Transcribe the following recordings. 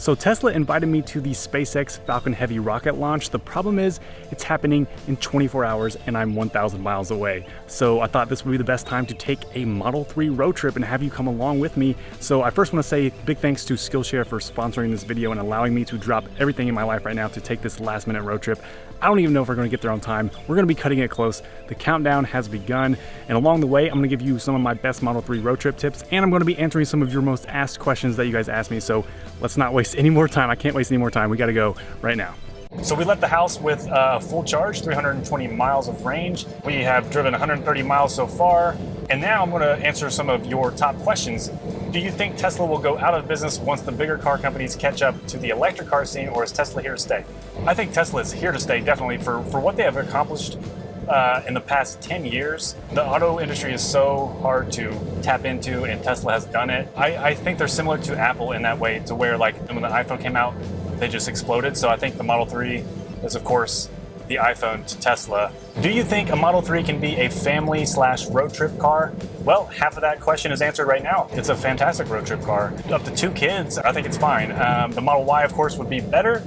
So Tesla invited me to the SpaceX Falcon Heavy rocket launch. The problem is it's happening in 24 hours and I'm 1,000 miles away. So I thought this would be the best time to take a Model 3 road trip and have you come along with me. So I first want to say big thanks to Skillshare for sponsoring this video and allowing me to drop everything in my life right now to take this last minute road trip. I don't even know if we're going to get there on time. We're going to be cutting it close. The countdown has begun, and along the way I'm going to give you some of my best Model 3 road trip tips, and I'm going to be answering some of your most asked questions that you guys asked me. So let's not waste any more time. I can't waste any more time. We got to go right now. So we left the house with a full charge, 320 miles of range. We have driven 130 miles so far. And now I'm going to answer some of your top questions. Do you think Tesla will go out of business once the bigger car companies catch up to the electric car scene, or is Tesla here to stay? I think Tesla is here to stay, definitely, for what they have accomplished in the past 10 years. The auto industry is so hard to tap into, and Tesla has done it. I think they're similar to Apple in that way, to where like when the iPhone came out, they just exploded. So I think the Model 3 is, of course, the iPhone to Tesla. Do you think a Model 3 can be a family/road trip car? Well, half of that question is answered right now. It's a fantastic road trip car. Up to 2 kids, I think it's fine. The Model Y, of course, would be better.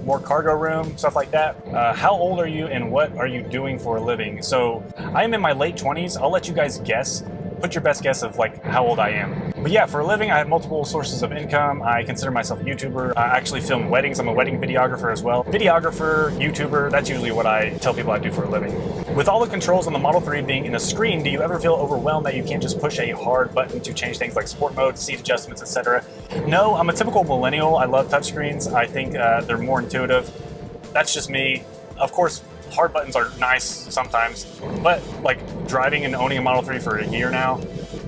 More cargo room, stuff like that. How old are you and what are you doing for a living? So I am in my late 20s. I'll let you guys guess. Put your best guess of like how old I am. But yeah, for a living, I have multiple sources of income. I consider myself a YouTuber. I actually film weddings. I'm a wedding videographer as well. Videographer, YouTuber, that's usually what I tell people I do for a living. With all the controls on the Model 3 being in a screen, do you ever feel overwhelmed that you can't just push a hard button to change things like sport mode, seat adjustments, etc.? No, I'm a typical millennial. I love touchscreens. I think they're more intuitive. That's just me. Of course, hard buttons are nice sometimes, but like driving and owning a Model 3 for a year now,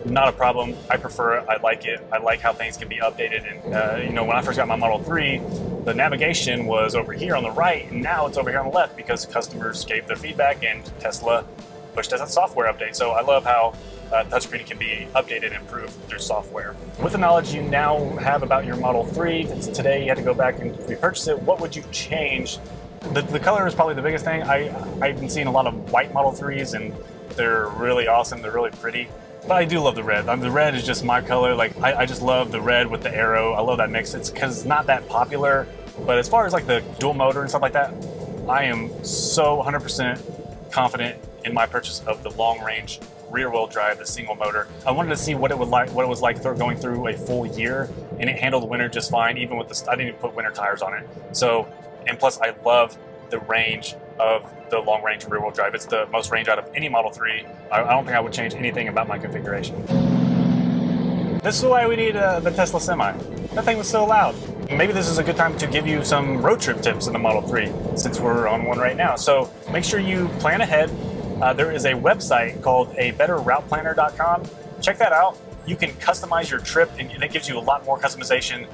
not a problem. I prefer it. I like it. I like how things can be updated. And you know, when I first got my Model 3, the navigation was over here on the right, and now it's over here on the left because customers gave their feedback and Tesla pushed us a software update. So I love how touchscreen can be updated and improved through software. With the knowledge you now have about your Model 3, today you had to go back and repurchase it, what would you change? The color is probably the biggest thing. I've been seeing a lot of white Model 3s and they're really awesome. They're really pretty. But I do love the red. The red is just my color. Like I just love the red with the arrow. I love that mix. It's because it's not that popular. But as far as like the dual motor and stuff like that, I am so 100% confident in my purchase of the long range rear wheel drive, the single motor. I wanted to see what it was like going through a full year, and it handled winter just fine. Even with I didn't even put winter tires on it. So, and plus I love the range of the long range rear wheel drive. It's the most range out of any Model 3. I don't think I would change anything about my configuration. This is why we need the Tesla Semi. That thing was so loud. Maybe this is a good time to give you some road trip tips in the Model 3 since we're on one right now. So make sure you plan ahead. There is a website called abetterrouteplanner.com. Check that out. You can customize your trip, and it gives you a lot more customization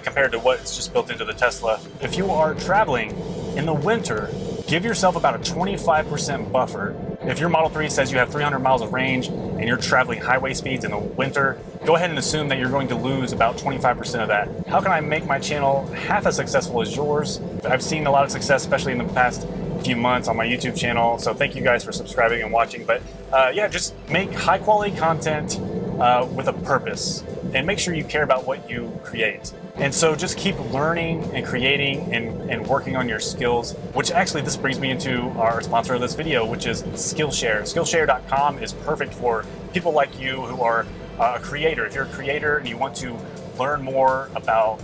compared to what's just built into the Tesla. If you are traveling in the winter, give yourself about a 25% buffer. If your Model 3 says you have 300 miles of range and you're traveling highway speeds in the winter, go ahead and assume that you're going to lose about 25% of that. How can I make my channel half as successful as yours? I've seen a lot of success, especially in the past few months on my YouTube channel. So thank you guys for subscribing and watching. But yeah, just make high quality content with a purpose, and make sure you care about what you create. And so just keep learning and creating and working on your skills, which actually this brings me into our sponsor of this video, which is Skillshare. Skillshare.com is perfect for people like you who are a creator. If you're a creator and you want to learn more about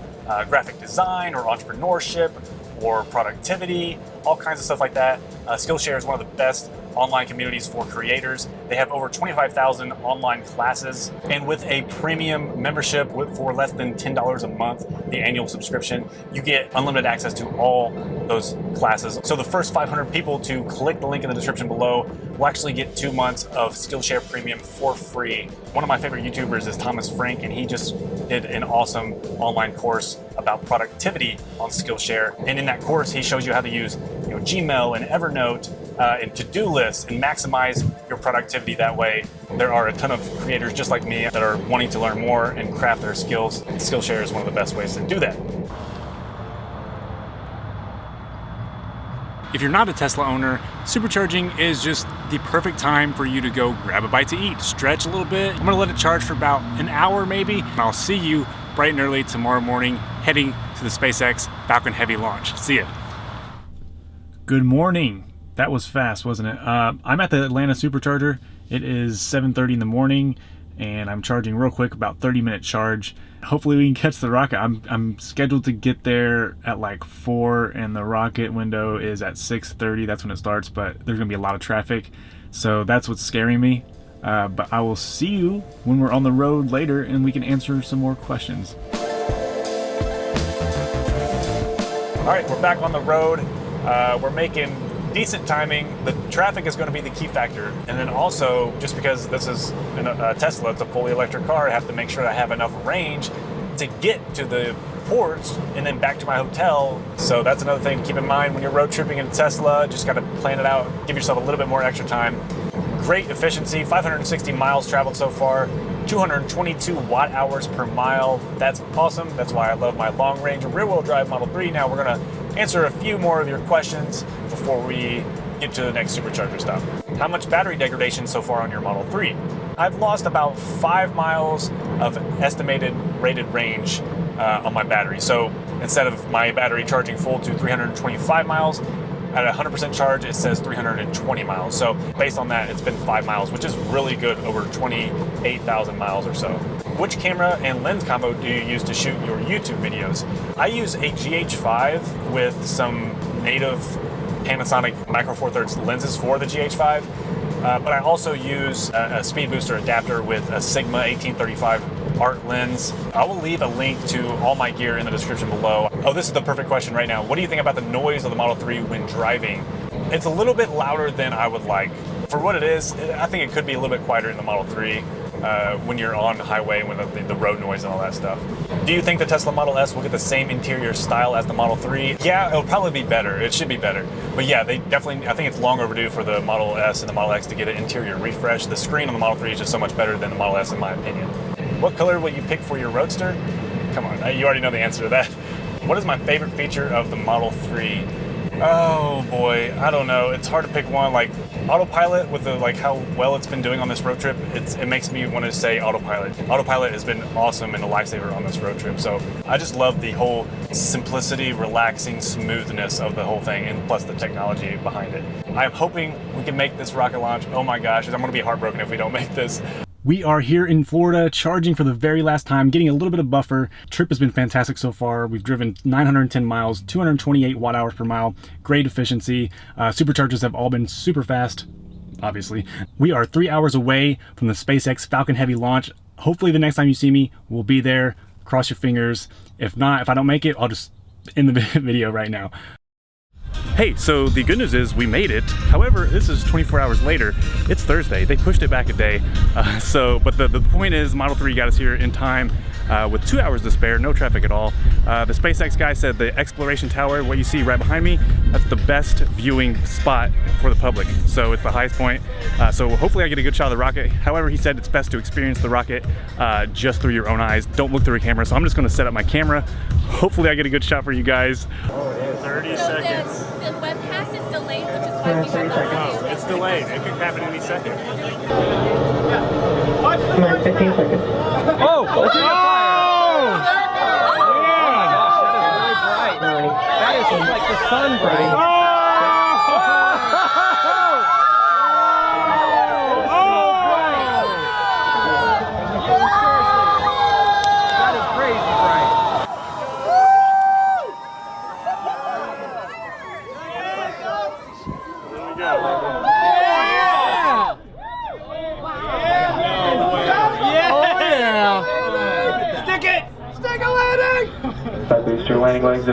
graphic design or entrepreneurship or productivity, all kinds of stuff like that, Skillshare is one of the best online communities for creators. They have over 25,000 online classes, and with a premium membership for less than $10 a month, the annual subscription, you get unlimited access to all those classes. So the first 500 people to click the link in the description below will actually get 2 months of Skillshare Premium for free. One of my favorite YouTubers is Thomas Frank, and he just did an awesome online course about productivity on Skillshare. And in that course, he shows you how to use Gmail and Evernote and to-do lists and maximize your productivity that way. There are a ton of creators just like me that are wanting to learn more and craft their skills. Skillshare is one of the best ways to do that. If you're not a Tesla owner, Supercharging is just the perfect time for you to go grab a bite to eat, stretch a little bit. I'm gonna let it charge for about an hour maybe, and I'll see you bright and early tomorrow morning heading to the SpaceX Falcon Heavy launch. See ya. Good morning. That was fast, wasn't it? I'm at the Atlanta Supercharger. It is 7:30 in the morning, and I'm charging real quick, about 30-minute charge. Hopefully we can catch the rocket. I'm scheduled to get there at like 4, and the rocket window is at 6:30. That's when it starts, but there's gonna be a lot of traffic, so that's what's scaring me. But I will see you when we're on the road later and we can answer some more questions. All right, we're back on the road. We're making decent timing. The traffic is going to be the key factor. And then also, just because this is a Tesla, it's a fully electric car, I have to make sure I have enough range to get to the ports and then back to my hotel. So that's another thing to keep in mind when you're road tripping in a Tesla. Just got to plan it out, give yourself a little bit more extra time. Great efficiency, 560 miles traveled so far, 222 watt hours per mile. That's awesome. That's why I love my long range rear-wheel drive Model 3. Now we're gonna answer a few more of your questions before we get to the next supercharger stop. How much battery degradation so far on your Model 3? I've lost about 5 miles of estimated rated range on my battery. So instead of my battery charging full to 325 miles, at 100% charge, it says 320 miles. So based on that, it's been 5 miles, which is really good over 28,000 miles or so. Which camera and lens combo do you use to shoot your YouTube videos? I use a GH5 with some native Panasonic Micro Four Thirds lenses for the GH5, but I also use a speed booster adapter with a Sigma 1835 art lens. I will leave a link to all my gear in the description below. Oh, this is the perfect question right now. What do you think about the noise of the Model 3 when driving? It's a little bit louder than I would like. For what it is, I think it could be a little bit quieter in the Model 3 when you're on the highway, when the road noise and all that stuff. Do you think the Tesla Model S will get the same interior style as the Model 3? Yeah, it'll probably be better. It should be better. But yeah, they definitely, I think it's long overdue for the Model S and the Model X to get an interior refresh. The screen on the Model 3 is just so much better than the Model S in my opinion. What color will you pick for your Roadster? Come on, you already know the answer to that. What is my favorite feature of the Model 3? Oh boy, I don't know. It's hard to pick one. Like autopilot, with how well it's been doing on this road trip, it makes me want to say autopilot. Autopilot has been awesome and a lifesaver on this road trip. So I just love the whole simplicity, relaxing smoothness of the whole thing, and plus the technology behind it. I'm hoping we can make this rocket launch. Oh my gosh, I'm gonna be heartbroken if we don't make this. We are here in Florida, charging for the very last time, getting a little bit of buffer. Trip has been fantastic so far. We've driven 910 miles, 228 watt hours per mile, great efficiency. Superchargers have all been super fast, obviously. We are 3 hours away from the SpaceX Falcon Heavy launch. Hopefully the next time you see me, we'll be there. Cross your fingers. If not, if I don't make it, I'll just end the video right now. Hey, so the good news is we made it. However, this is 24 hours later. It's Thursday. They pushed it back a day. But the point is, Model 3 got us here in time with 2 hours to spare, no traffic at all. The SpaceX guy said the exploration tower, what you see right behind me, that's the best viewing spot for the public. So it's the highest point. So hopefully I get a good shot of the rocket. However, he said it's best to experience the rocket just through your own eyes. Don't look through a camera. So I'm just gonna set up my camera. Hopefully I get a good shot for you guys. 30 seconds. The webcast is delayed, which is why we have the audio. It's delayed. It could happen any second. 15 seconds. Oh! Let's see the fire! Oh! Man! That is really bright. That is like the sun bright. Booster landing legs.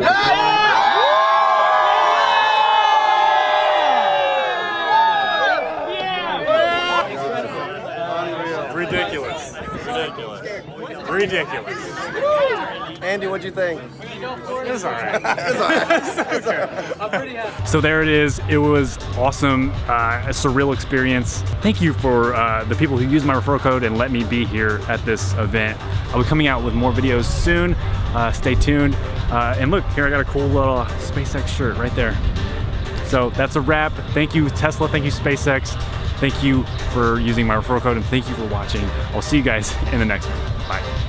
Ridiculous. Ridiculous. Ridiculous. Andy, what'd you think? It's all right. It's all right. It's okay. I'm pretty happy. So there it is. It was awesome, a surreal experience. Thank you for the people who used my referral code and let me be here at this event. I'll be coming out with more videos soon. Stay tuned. And look, here I got a cool little SpaceX shirt right there. So that's a wrap. Thank you, Tesla. Thank you, SpaceX. Thank you for using my referral code, and thank you for watching. I'll see you guys in the next one. Bye.